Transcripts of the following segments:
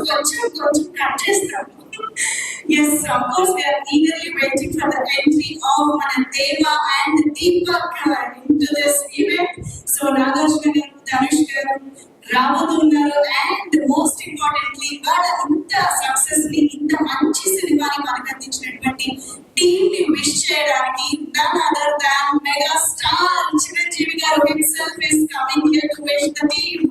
కొంచెం కట్ చేస్తాము. Yes, of course, we are eagerly waiting for the entry of Deva and Deepak into this event. So, Nagarjuna garu, Dhanush garu, రాబోతున్నారు. And most importantly వాళ్ళ ఇంత success ని, ఇంత మంచి సినిమాని మనకు అందించినటువంటి టీమ్ ని విష్ చేయడానికి none other than mega star Chiranjeevi గారు himself is coming here to wish the team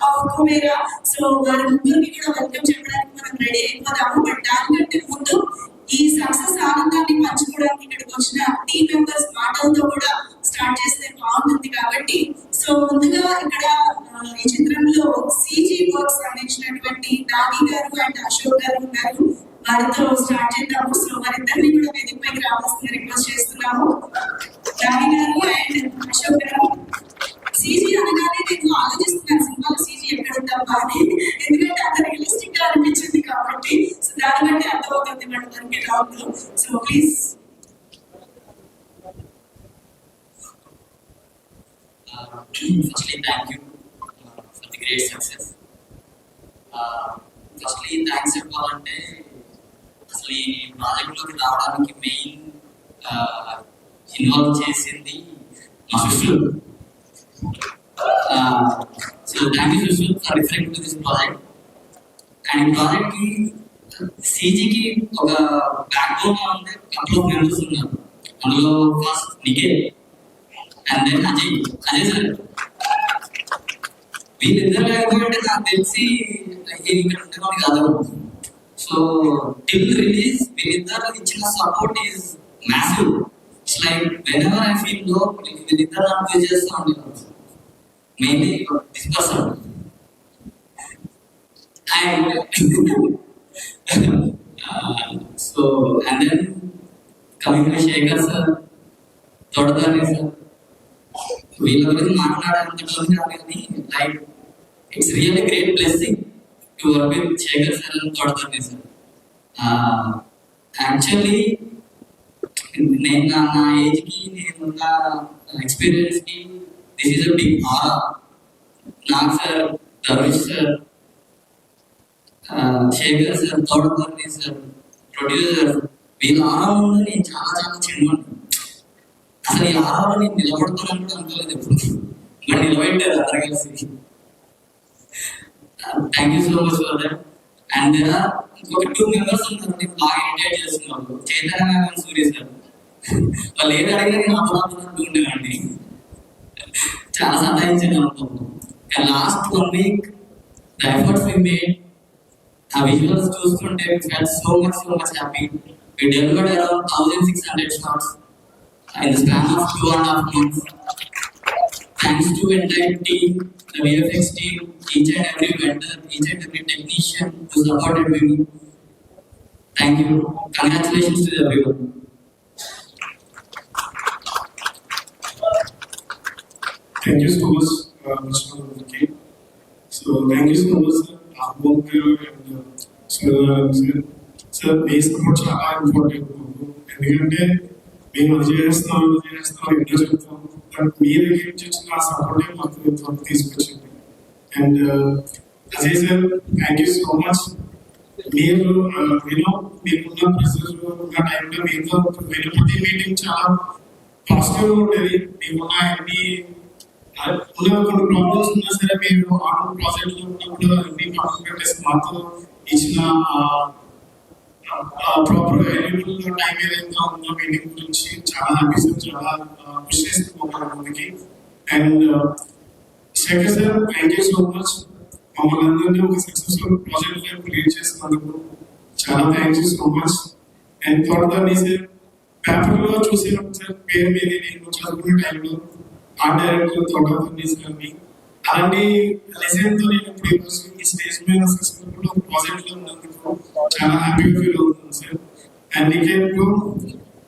of Kumera. So వారి ముగ్గురికి కూడా వెల్కమ్ చెప్పడానికి మనం రెడీ అయిపోదాము. బట్ దానికంటే ముందు ఈ సక్సెస్ ఆనందాన్ని పంచుకోవడానికి ఇక్కడికి వచ్చిన టీమ్ మెంబర్స్ మాటలతో కూడా స్టార్ట్ చేస్తే బాగుంటుంది కాబట్టి, సో ముందుగా ఇక్కడ ఈ చిత్రంలో సిజీ వర్క్స్ అందించినటువంటి నాని గారు అండ్ అశోక్ గారు ఉన్నారు. వారితో స్టార్ట్ చేద్దాము. సో వారిద్దరిని కూడా వేదికపైకి రావాల్సిందిగా రిక్వెస్ట్ చేస్తున్నాము. నాని గారు అండ్ అశోక్ గారు, సిజీ అనగానే నేను ఆలోచిస్తున్నాను సినిమాలో సిజీ ఎక్కడ ఉంటామా అని, ఎందుకంటే అంత రియలిస్టిక్ గా అనిపించింది కాబట్టి. సో దాన్ని బట్టి అర్థమవుతుంది మన మనకి ఎలా ఉందో. So please. Firstly, thank you for the great success. Firstly, thanks చెప్పాలంటే అసలు ఈ ప్రాజెక్ట్లోకి రావడానికి మెయిన్ ఇన్వాల్వ్ చేసింది మా శిష్యులు. సో థ్యాంక్ యూ శిష్యులు for referring to this project. And ఈ ప్రాజెక్ట్కి సీజీకి ఒక బ్యాక్ బోన్ ఉండే కపుల్ ఆఫ్ మెంబర్స్ ఉన్నారు. అందులో first Nikhil and then Ajay sir. వీళ్ళిద్దరు లేకపోతే నాకు తెలిసి ఇక్కడ ఉండేవాళ్ళు కాదు. సో టిల్ రిలీజ్ వీళ్ళిద్దరు ఇచ్చిన support is massive. It's like whenever I feel low వీళ్ళిద్దరు నాకు యూజ్ చేస్తూ ఉంటారు. Mainly this person. And so and then coming to Shekhar sir, Thotadari sir, వీళ్ళ గురించి మాట్లాడాలంటే కానీ like it's really great blessing to work with Shekhar sir and Thotadari sir. Actually నేను నా ఏజ్కి, నేనున్న ఎక్స్పీరియన్స్కి this is a big aura. నాకు sir, Dhanush sir, Shekhar sir, Thotadari sir, producer, వీళ్ళ ఆరా ముందు నేను చాలా చిన్న. అసలు ఈ ఆరాలో నేను నిలబడుతున్నాను కూడా అనుకోలేదు ఎప్పుడు. మరి నిలబెట్టారు అందరూ కలిసి. Thank you so much for that. And ఇంకొక 2 మెంబర్స్ ఉన్నారు నేను బాగా ఎంజాయ్ చేస్తున్నారు. చైతన్య గారు, సూర్య సార్. వాళ్ళు ఏది అడిగినా నేను అప్పుడు ఉండేవాడిని. చాలా సతాయించాను అనుకుంటున్నాను. Last 1 week the efforts we made, ఆ విజువల్స్ చూస్తుంటే we felt so much happy. We delivered around 1600 shots in the span of 2.5 months. Thanks to entire team, the VFX team, each and every vendor, each and every technician who supported me. Thank you. Congratulations to everyone. Thank you so much, Mr. Murthy. So thank you so much, Ahmed and Sir. Sir, base support చాలా important. ఎందుకంటే మేము అది చేస్తాం ఎన్నో చెప్తాం, but మీ దగ్గర నుంచి వచ్చిన ఆ సపోర్టే మాకు ఇంతవరకు తీసుకొచ్చింది. And Ajay sir, thank you so much. మీరు మీకున్న ప్రెజర్ ఉన్న టైంలో మీతో ప్రతి మీటింగ్ చాలా పాజిటివ్గా ఉండేది. మీకున్న ఎన్ని కొన్ని ప్రాబ్లమ్స్ ఉన్నా సరే మీరు ఆ ప్రాజెక్ట్లో ఉన్నప్పుడు అన్ని పక్కన పెట్టేసి మాతో ఇచ్చిన ప్రాపర్ అవైలబుల్ టైం ఏదైతే ఉందో మీటింగ్ గురించి చాలా హ్యాపీ సార్. చాలా పుష్ చేస్తున్నాం ముందుకి. And Shekhar sir, thank you so much. మమ్మల్ని అందరినీ ఒక సక్సెస్ఫుల్ ప్రాజెక్ట్ లో క్రియేట్ చేసినందుకు చాలా thank you so much. And Thotadari sir, పేపర్లో చూసినప్పుడు సార్ పేరు మీద నేను చదువుకునే టైంలో ఆర్ట్ డైరెక్టర్ తోటదారి సార్ని అలాంటి లెజెండ్తో నేను ఇప్పుడు ఈ స్టేజ్ మీద సక్సెస్ఫుల్ ప్రాజెక్ట్ లో ఉన్నందుకు చాలా హ్యాపీగా ఫీల్ అవుతుంది సార్. అండ్ నిఖిల్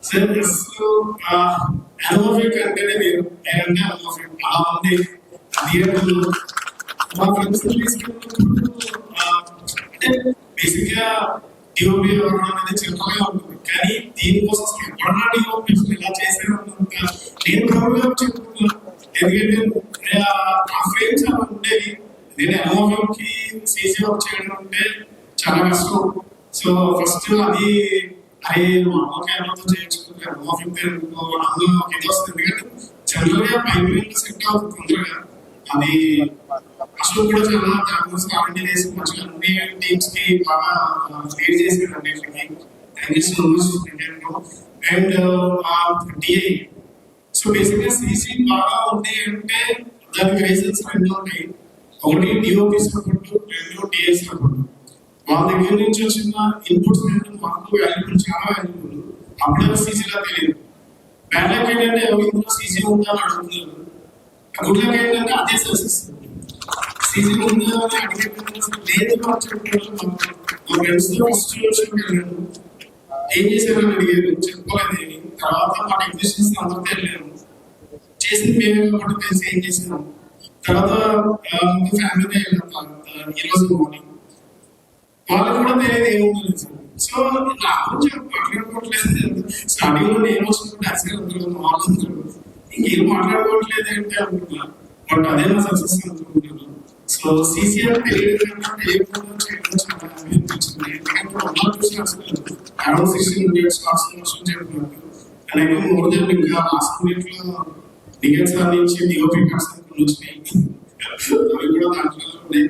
సార్, అనోఫిక్ అంటేనే మీరు నేనంటే అనోఫిక్. అలా ఉంది థియేటర్లో మా ఫ్రెండ్స్ అంటే బేసిక్ గా డిఓపి అవ్వడం అనేది చిన్నగా ఉంటుంది, కానీ దీనికోసం ఎప్పుడన్నా డిఓపి ఇలా చేశారు నేను ప్రౌడ్ గా చెప్పుకున్నాను. ఎందుకంటే ఆ ఫ్రేమ్స్ అలా ఉండేవి. నేను అనోఫిక్ కి సీజీ వర్క్ చేయడం అంటే చాలా కష్టం. సో ఫస్ట్ అది అరే మా కేరళతో చేయొచ్చు అందులో ఇది వస్తుంది. ఎందుకంటే జనరల్ గా పైన సెట్ అవుతుంది తొందరగా. అది అశోక్ కూడా చాలా డాక్టర్స్ ఆర్డీ చేసి మంచిగా అన్ని టీమ్స్ కి బాగా లీడ్ చేశారు అన్నిటికి. Thank you so much. And DI so బేసిక్గా సిసి బాగా ఉంది అంటే దానికి రీజన్స్ రెండు ఉంటాయి. ఒకటి డిఓపి సపోర్ట్, రెండు డిఐ సపోర్ట్. వాళ్ళ దగ్గర నుంచి వచ్చిన ఇన్పుట్స్ మాకు వాల్యుబుల్, చాలా వాల్యుబుల్. అప్పుడే సీసీలా తెలియదు. బ్యాడ్ లక్ ఏంటంటే ఇందులో సీసీ ఉందా అని అడుగుతున్నారు. గుడ్ లక్ ఏంటంటే అదే సక్సెస్. సీసీ ఉందా అని అడిగే లేదు అని చెప్తారు. మా ఫ్రెండ్స్ తో ఫస్ట్ వెళ్ళాను, ఏం చేశారని అడిగారు, చెప్పలేదు. తర్వాత మా టెక్నీషియన్స్ అందరితో వెళ్ళాను, చేసింది మేమే కాబట్టి తెలిసి ఏం చేసాము. తర్వాత ఫ్యామిలీతో వెళ్ళాం ఈరోజు మార్నింగ్, వాళ్ళకి కూడా తెలియదు ఏముందని. సో నాకు మాట్లాడుకోవట్లేదు. స్టార్టింగ్ లో నేను వస్తున్నప్పుడు యాక్చువల్ అందరూ మాట్లాడుతున్నారు, ఇంకేం మాట్లాడుకోవట్లేదు అంటే అనుకున్నా. బట్ అదే నా సక్సెస్ అనుకుంటున్నాను. సో సిసిఆర్ తెలియకుండా చేయడం చాలా అనిపించింది. ఎందుకంటే అరౌండ్ 16 minutes చెప్తున్నారు. అలాగే మోర్ దెన్ ఇంకా లాస్ట్ మినిట్ లో టికెట్స్ అందించి డిఓపి కార్డ్స్ వచ్చినాయి, అవి కూడా దాంట్లో ఉన్నాయి.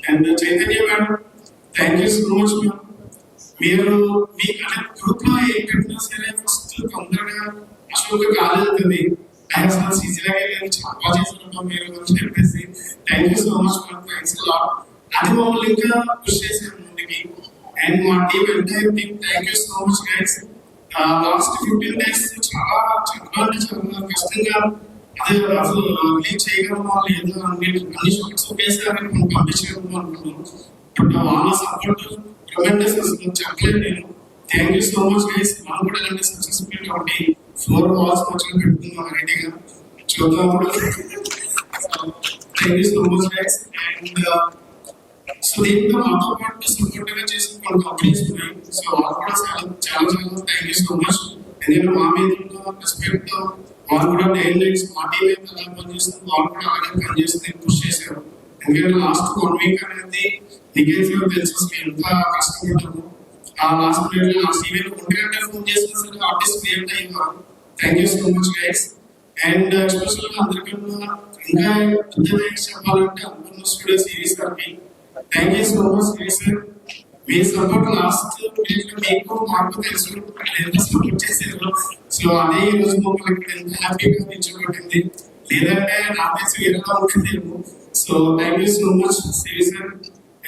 And Chaitanya madam, thank you so much ma'am. మీరు మీకు అనే గ్రూప్ లో ఏం పెట్టినా సరే ఫస్ట్ తొందరగా అశోక్ కాలేదు అసలు సీజీలాగే లేదు, చాలా చేస్తున్నా మీరు అని చెప్పేసి thank you so much ma'am. Thanks lot. అది మమ్మల్ని ఇంకా పుష్ చేశారు ముందుకి. అండ్ మా team entire team thank you so much guides. Last 15 days చాలా చాలా అంటే చాలా కష్టంగా అదే అసలు రిలీజ్ చేయగలమా లేదా అన్ని షాట్స్ ఒకేసారి మనం పంపించగలము అనుకున్నాను. బట్ వాళ్ళ సపోర్ట్ ట్రెమెండస్, అసలు చెప్పలేదు నేను. Thank you so much guys. మనం కూడా ఇలాంటి సక్సెస్ఫుల్ కాబట్టి 4 balls మంచిగా పెట్టుకుందాం రెడీగా చూద్దాం కూడా. Thank you so much guys. And so దీంట్లో మాతో పాటు సపోర్ట్ గా చేసిన కొన్ని కంపెనీస్ ఉన్నాయి. సో వాళ్ళు కూడా చాలా చాలా చాలా థ్యాంక్ యూ సో మచ్. ఎందుకంటే మా మీద ఉన్న రెస్పెక్ట్ తో వాళ్ళు కూడా డైలీ నైట్స్ మా టీం ఎంత ఎలా పనిచేస్తుంది వాళ్ళు కూడా అలాగే పనిచేస్తుంది, పుష్ చేశారు. ఎందుకంటే లాస్ట్ 1 week అనేది నికేజ్ తెలుసు ఎంత కష్టపడ్డాము. ఆ లాస్ట్ పీరియడ్ లో లాస్ట్ ఈవెంట్ 1 గంట ఫోన్ చేసిన సరే ఆర్టిస్ట్ క్రియేట్ అయ్యారు. Thank you so much guys. And special అందరికన్నా ఇంకా పెద్ద థ్యాంక్స్ చెప్పాలంటే అనుకున్న స్టూడియో సిరీస్ గారికి thank you so much sir. మీ సపోర్ట్ లాస్ట్ పీరియడ్ మీకు మాకు తెలుసు ఎంత సపోర్ట్ చేశారు. సో అదే ఈ రోజు మమ్మల్ని ఎంత హ్యాపీగా తెచ్చుకుంటుంది, లేదంటే నా తెలిసి వేరేలా ఉంటుందేమో. So thank you so much series sir.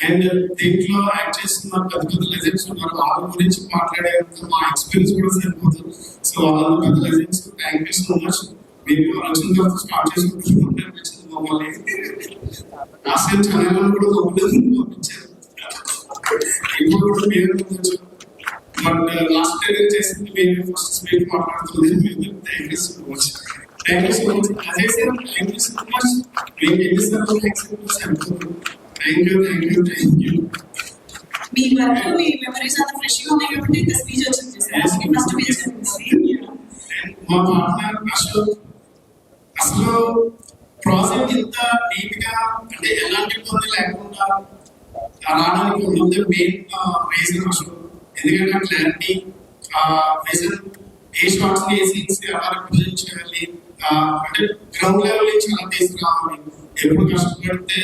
And దీంట్లో యాక్ట్ చేస్తున్న పెద్ద పెద్ద లెజెండ్స్ ఉన్నారు, వాళ్ళ గురించి మాట్లాడేంత మా ఎక్స్పీరియన్స్ కూడా సరిపోతుంది. సో వాళ్ళ పెద్ద legends thank you so much. మీరు వచ్చిన తర్వాత స్టార్ట్ చేసుకుంటే మమ్మల్ని ఆస్ట్రేలియన్ ఛానల్ కూడా పంపించారు. ఇప్పుడు కూడా మీరు బట్ లాస్ట్ టైం చేసింది మీరు ఫస్ట్ స్పీక్ మాట్లాడుతుంది. Thank you so much. Thank you so much Ajay sir. Thank you so much. మీకు ఎన్నిసార్లు థ్యాంక్స్ సరిపోతుంది. Thank you thank you thank you. మీ వరకు మీ మెమరీస్ అంతా ఫ్రెష్ గా ఉన్నాయి కాబట్టి ఇంత స్పీచ్ వచ్చింది సార్. ఫస్ట్ మీరు చెప్పండి. మా పార్ట్నర్ అశోక్, అసలు ప్రాజెక్ట్ ఇంత నీట్ గా అంటే ఎలాంటి ఇబ్బంది లేకుండా రావడానికి ముందు మెయిన్ రీజన్ అశోక్. ఎందుకంటే క్లారిటీ, విజన్, ఏ షార్ట్స్ ని ఏ సీన్స్ ఎలా రిప్రజెంట్ చేయాలి, అంటే గ్రౌండ్ లెవెల్ నుంచి అలా తీసుకురావాలి. ఎప్పుడు కష్టపడితే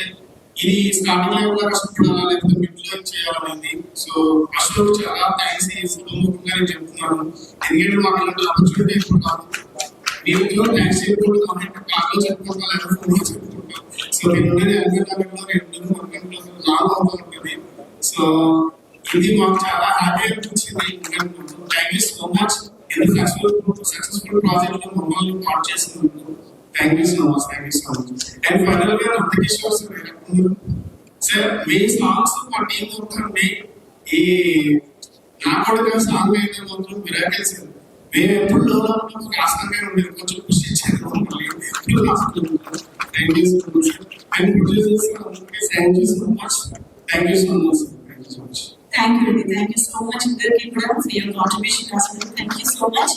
ఇది స్టార్టింగ్ లెవెల్ లో కష్టపడాలా లేకపోతే మిడ్ లో చేయాలనేది. సో అశోక్ చాలా థ్యాంక్స్ నేను చెప్తున్నాను. ఎందుకంటే మాకు ఇలాంటి ఆపర్చునిటీ ఎప్పుడు కాదు. మీరు థ్యాంక్స్ చెప్పకూడదు, కాల్లో చెప్పుకుంటా లేదా ఫోన్లో చెప్పుకుంటా. సో మీరు ఉండేది ఎల్మెట్లో 2 లాగా ఉంటుంది. సో ఇది మాకు చాలా హ్యాపీ అనిపించింది. Thank you so much. ఎంత సక్సెస్ఫుల్ ప్రాజెక్ట్ లో మమ్మల్ని పార్ట్ చేసినందుకు thank you so much. Thank you so much. And final గా నందకిషోర్ సార్, మీ సాంగ్స్ మా టీం మొత్తం ఈ నా కొడుకు సాంగ్ అయితే మాత్రం మిరాకిల్స్. మేము ఎప్పుడు లోలో ఉన్నప్పుడు రాష్ట్రంగా ఉండేది, కొంచెం కృషి ఇచ్చారు. Thank you so much. And producers thank you so much. Thank you so much. Thank you so much. Thank you so much. Thank you so much for your contribution as well. Thank you so much.